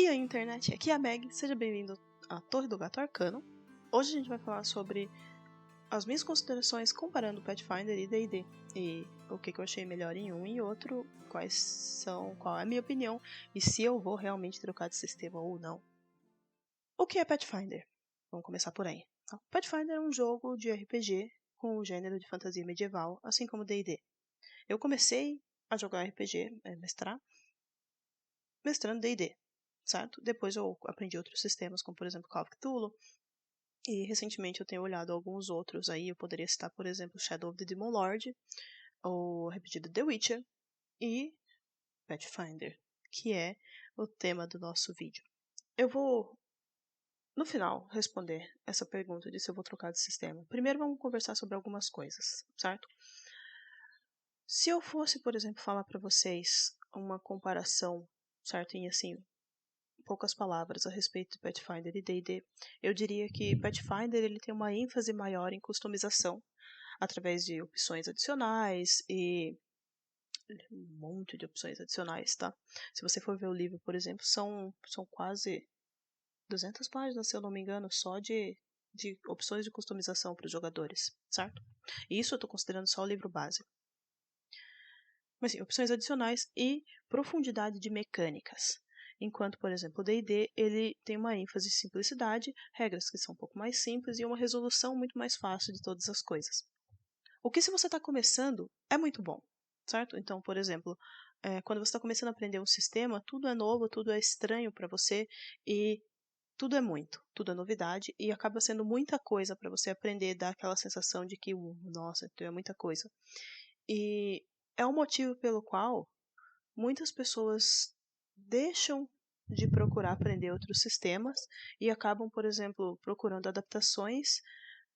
E aí, internet, aqui é a Meg, seja bem-vindo à Torre do Gato Arcano. Hoje a gente vai falar sobre as minhas considerações comparando Pathfinder e D&D, e o que eu achei melhor em um e outro, qual é a minha opinião, e se eu vou realmente trocar de sistema ou não. O que é Pathfinder? Vamos começar por aí. Pathfinder é um jogo de RPG com o gênero de fantasia medieval, assim como D&D. Eu comecei a jogar RPG, mestrando D&D. Certo? Depois eu aprendi outros sistemas, como por exemplo Call of Cthulhu, e recentemente eu tenho olhado alguns outros aí. Eu poderia citar, por exemplo, Shadow of the Demon Lord, ou repetido The Witcher, e Pathfinder, que é o tema do nosso vídeo. Eu vou, no final, responder essa pergunta de se eu vou trocar de sistema. Primeiro vamos conversar sobre algumas coisas, certo? Se eu fosse, por exemplo, falar para vocês uma comparação, certo, em assim, poucas palavras a respeito de Pathfinder e D&D, eu diria que Pathfinder ele tem uma ênfase maior em customização, através de opções adicionais e um monte de opções adicionais, tá? Se você for ver o livro, por exemplo, são quase 200 páginas, se eu não me engano, só de opções de customização para os jogadores, certo? E isso eu estou considerando só o livro base. Mas sim, opções adicionais e profundidade de mecânicas. Enquanto, por exemplo, o D&D ele tem uma ênfase em simplicidade, regras que são um pouco mais simples e uma resolução muito mais fácil de todas as coisas. O que se você está começando é muito bom, certo? Então, por exemplo, quando você está começando a aprender um sistema, tudo é novo, tudo é estranho para você e tudo é novidade e acaba sendo muita coisa para você aprender, dá aquela sensação de que, nossa, é muita coisa. E é o motivo pelo qual muitas pessoas deixam de procurar aprender outros sistemas e acabam, por exemplo, procurando adaptações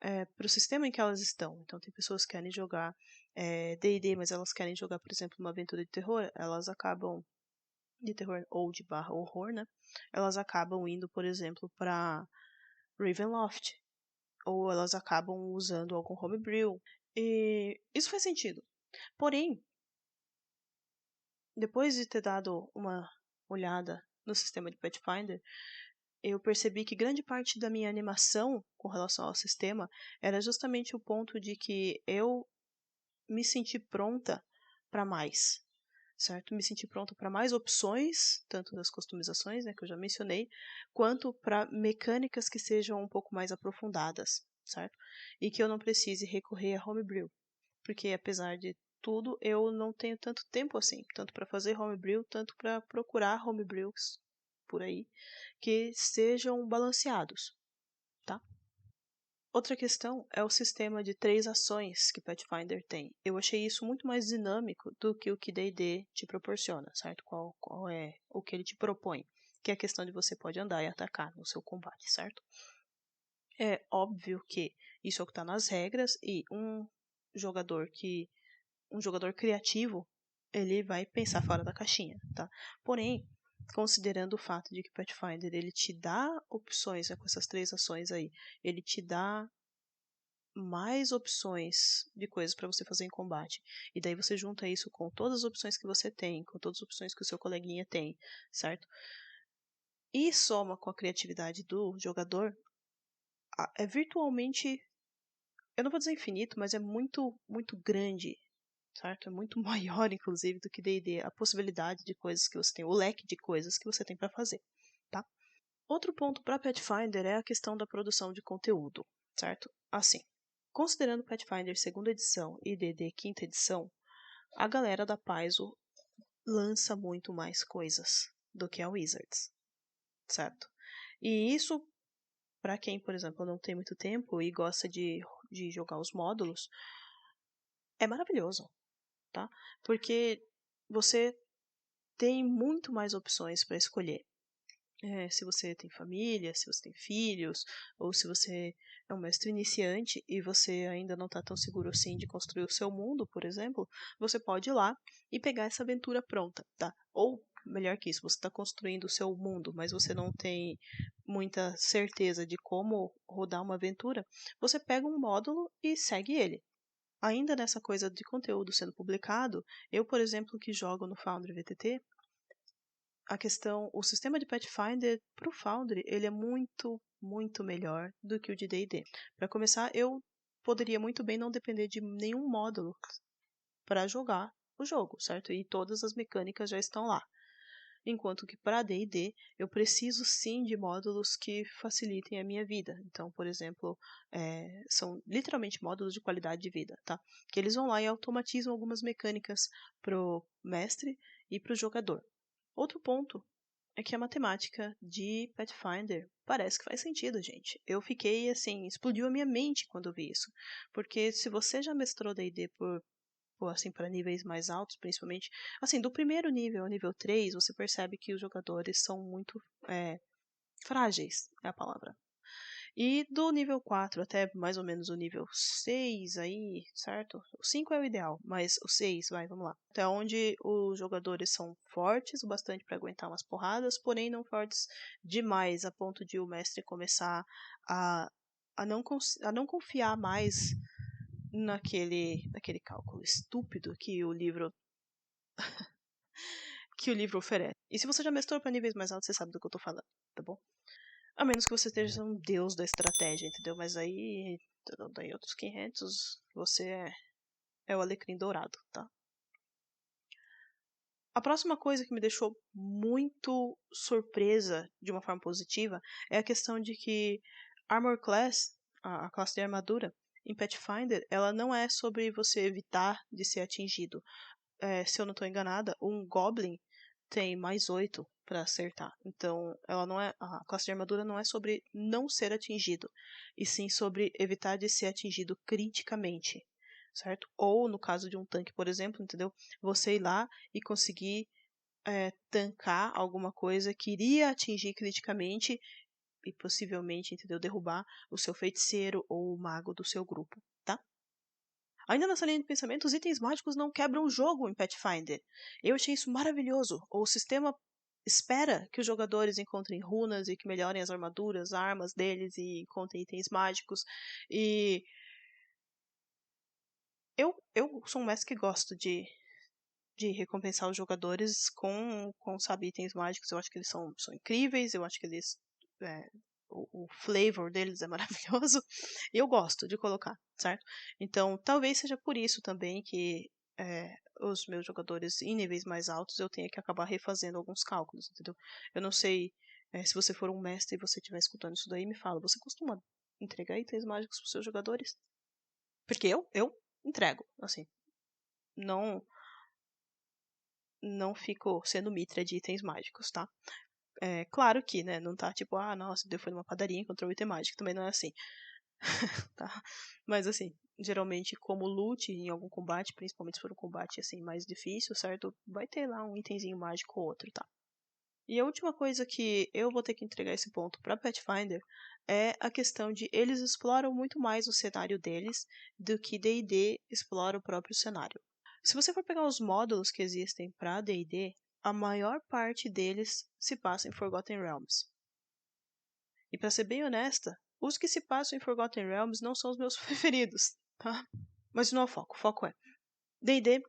para o sistema em que elas estão. Então, tem pessoas que querem jogar D&D, mas elas querem jogar, por exemplo, uma aventura de terror, elas acabam, de terror ou de barra horror, né? Elas acabam indo, por exemplo, para Ravenloft, ou elas acabam usando algum homebrew, e isso faz sentido. Porém, depois de ter dado uma olhada no sistema de Pathfinder, eu percebi que grande parte da minha animação com relação ao sistema era justamente o ponto de que eu me senti pronta para mais, certo? Me senti pronta para mais opções, tanto das customizações, né, que eu já mencionei, quanto para mecânicas que sejam um pouco mais aprofundadas, certo? E que eu não precise recorrer a homebrew, porque apesar de tudo, eu não tenho tanto tempo assim, tanto para fazer homebrew, tanto para procurar homebrews por aí, que sejam balanceados, tá? Outra questão é o sistema de 3 ações que Pathfinder tem. Eu achei isso muito mais dinâmico do que o que D&D te proporciona, certo? Qual é o que ele te propõe, que é a questão de você pode andar e atacar no seu combate, certo? É óbvio que isso é o que está nas regras e um jogador criativo, ele vai pensar fora da caixinha, tá? Porém, considerando o fato de que Pathfinder ele te dá opções, né, com essas 3 ações aí, ele te dá mais opções de coisas para você fazer em combate. E daí você junta isso com todas as opções que você tem, com todas as opções que o seu coleguinha tem, certo? E soma com a criatividade do jogador, é virtualmente, eu não vou dizer infinito, mas é muito, muito grande, certo? É muito maior, inclusive, do que D&D, a possibilidade de coisas que você tem, o leque de coisas que você tem para fazer, tá? Outro ponto para Pathfinder é a questão da produção de conteúdo, certo? Assim, considerando Pathfinder segunda edição e D&D quinta edição, a galera da Paizo lança muito mais coisas do que a Wizards, certo? E isso, para quem, por exemplo, não tem muito tempo e gosta de jogar os módulos, é maravilhoso, tá? Porque você tem muito mais opções para escolher. Se você tem família, se você tem filhos, ou se você é um mestre iniciante e você ainda não está tão seguro assim de construir o seu mundo, por exemplo, você pode ir lá e pegar essa aventura pronta, tá? Ou, melhor que isso, você está construindo o seu mundo, mas você não tem muita certeza de como rodar uma aventura, você pega um módulo e segue ele. Ainda nessa coisa de conteúdo sendo publicado, eu, por exemplo, que jogo no Foundry VTT, o sistema de Pathfinder pro Foundry, ele é muito, muito melhor do que o de D&D. Para começar, eu poderia muito bem não depender de nenhum módulo para jogar o jogo, certo? E todas as mecânicas já estão lá. Enquanto que para D&D eu preciso sim de módulos que facilitem a minha vida. Então, por exemplo, são literalmente módulos de qualidade de vida, tá? Que eles vão lá e automatizam algumas mecânicas pro mestre e pro jogador. Outro ponto é que a matemática de Pathfinder parece que faz sentido, gente. Eu fiquei assim, explodiu a minha mente quando eu vi isso. Porque se você já mestrou D&D por assim, para níveis mais altos, principalmente, assim, do primeiro nível ao nível 3, você percebe que os jogadores são muito frágeis, é a palavra. E do nível 4 até mais ou menos o nível 6 aí, certo? O 5 é o ideal, mas o 6, vamos lá. Até onde os jogadores são fortes o bastante para aguentar umas porradas, porém não fortes demais a ponto de o mestre começar a não confiar mais naquele cálculo estúpido que o livro oferece. E se você já mestrou para níveis mais altos, você sabe do que eu tô falando, tá bom? A menos que você esteja um deus da estratégia, entendeu? Mas aí, daí outros 500, você é o alecrim dourado, tá? A próxima coisa que me deixou muito surpresa de uma forma positiva é a questão de que Armor Class, a classe de armadura, em Pathfinder, ela não é sobre você evitar de ser atingido. Se eu não estou enganada, um Goblin tem mais 8 para acertar. Então, a classe de armadura não é sobre não ser atingido, e sim sobre evitar de ser atingido criticamente, certo? Ou no caso de um tanque, por exemplo, entendeu? Você ir lá e conseguir tancar alguma coisa que iria atingir criticamente e possivelmente, entendeu? Derrubar o seu feiticeiro ou o mago do seu grupo, tá? Ainda nessa linha de pensamento, os itens mágicos não quebram o jogo em Pathfinder. Eu achei isso maravilhoso. O sistema espera que os jogadores encontrem runas e que melhorem as armaduras, armas deles e encontrem itens mágicos. E eu sou um mestre que gosto de recompensar os jogadores com sabe, itens mágicos. Eu acho que eles são incríveis, eu acho que eles o flavor deles é maravilhoso e eu gosto de colocar, certo? Então, talvez seja por isso também que os meus jogadores em níveis mais altos eu tenha que acabar refazendo alguns cálculos, entendeu? Eu não sei se você for um mestre e você estiver escutando isso daí, me fala, você costuma entregar itens mágicos para os seus jogadores? Porque eu entrego, assim, não não fico sendo mitra de itens mágicos, tá? Claro que, né, não tá tipo, nossa, deu foi numa padaria e encontrou um item mágico, também não é assim, tá? Mas assim, geralmente como loot em algum combate, principalmente se for um combate assim mais difícil, certo? Vai ter lá um itemzinho mágico ou outro, tá? E a última coisa que eu vou ter que entregar esse ponto para Pathfinder é a questão de eles exploram muito mais o cenário deles do que D&D explora o próprio cenário. Se você for pegar os módulos que existem para D&D, a maior parte deles se passa em Forgotten Realms. E para ser bem honesta, os que se passam em Forgotten Realms não são os meus preferidos, tá? Mas não é o foco. O foco é D&D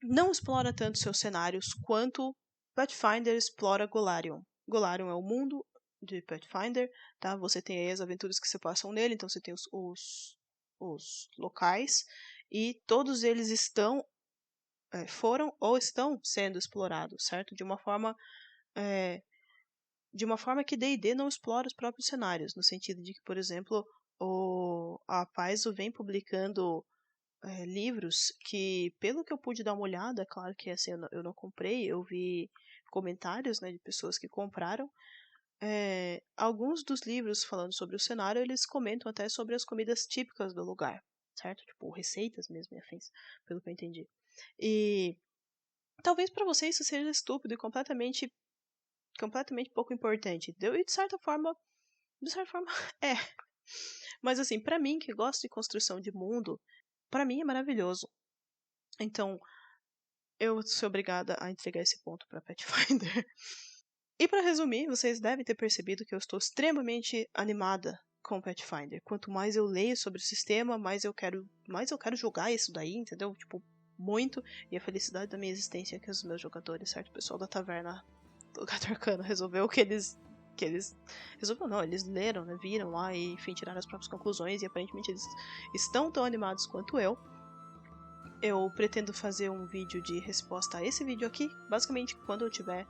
não explora tanto seus cenários quanto Pathfinder explora Golarion. Golarion é o mundo de Pathfinder, tá? Você tem aí as aventuras que se passam nele, então você tem os locais e todos eles foram ou estão sendo explorados, certo? De uma forma que D&D não explora os próprios cenários, no sentido de que, por exemplo, a Paizo vem publicando livros que, pelo que eu pude dar uma olhada, claro que assim, eu não comprei, eu vi comentários, né, de pessoas que compraram. Alguns dos livros falando sobre o cenário, eles comentam até sobre as comidas típicas do lugar, certo? Tipo, receitas mesmo e afins, pelo que eu entendi. E talvez para você isso seja estúpido e completamente pouco importante, entendeu? E de certa forma é. Mas assim, para mim que gosto de construção de mundo, para mim é maravilhoso. Então, eu sou obrigada a entregar esse ponto para Pathfinder. E para resumir, vocês devem ter percebido que eu estou extremamente animada com Pathfinder. Quanto mais eu leio sobre o sistema, mais eu quero jogar isso daí, entendeu? Tipo, muito. E a felicidade da minha existência é que os meus jogadores, certo? O pessoal da taverna o Gato Arcano resolveu que eles resolveu não, eles leram, né, viram lá e, enfim, tiraram as próprias conclusões e aparentemente eles estão tão animados quanto eu. Eu pretendo fazer um vídeo de resposta a esse vídeo aqui, basicamente quando eu tiver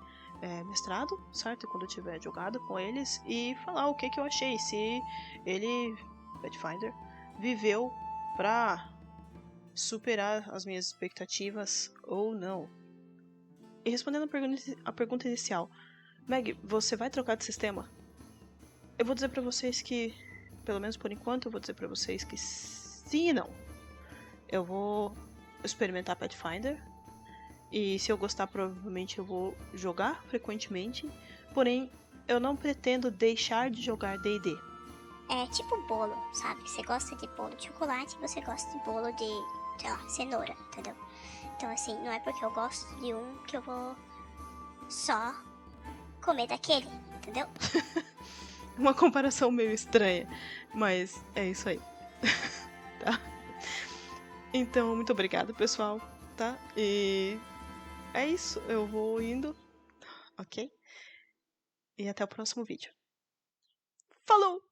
mestrado, certo? Quando eu tiver jogado com eles e falar o que eu achei, se ele, Pathfinder, viveu pra superar as minhas expectativas ou não. E respondendo a pergunta inicial, Meg, você vai trocar de sistema? Eu vou dizer pra vocês que, pelo menos por enquanto, eu vou dizer pra vocês que sim e não. Eu vou experimentar Pathfinder. E se eu gostar, provavelmente eu vou jogar frequentemente. Porém, eu não pretendo deixar de jogar D&D. É tipo bolo, sabe? Você gosta de bolo de chocolate, você gosta de bolo de, sei lá, cenoura, entendeu? Então assim, não é porque eu gosto de um que eu vou só comer daquele, entendeu? Uma comparação meio estranha, mas é isso aí. Tá? Então, muito obrigada, pessoal, tá? E é isso, eu vou indo, ok? E até o próximo vídeo. Falou!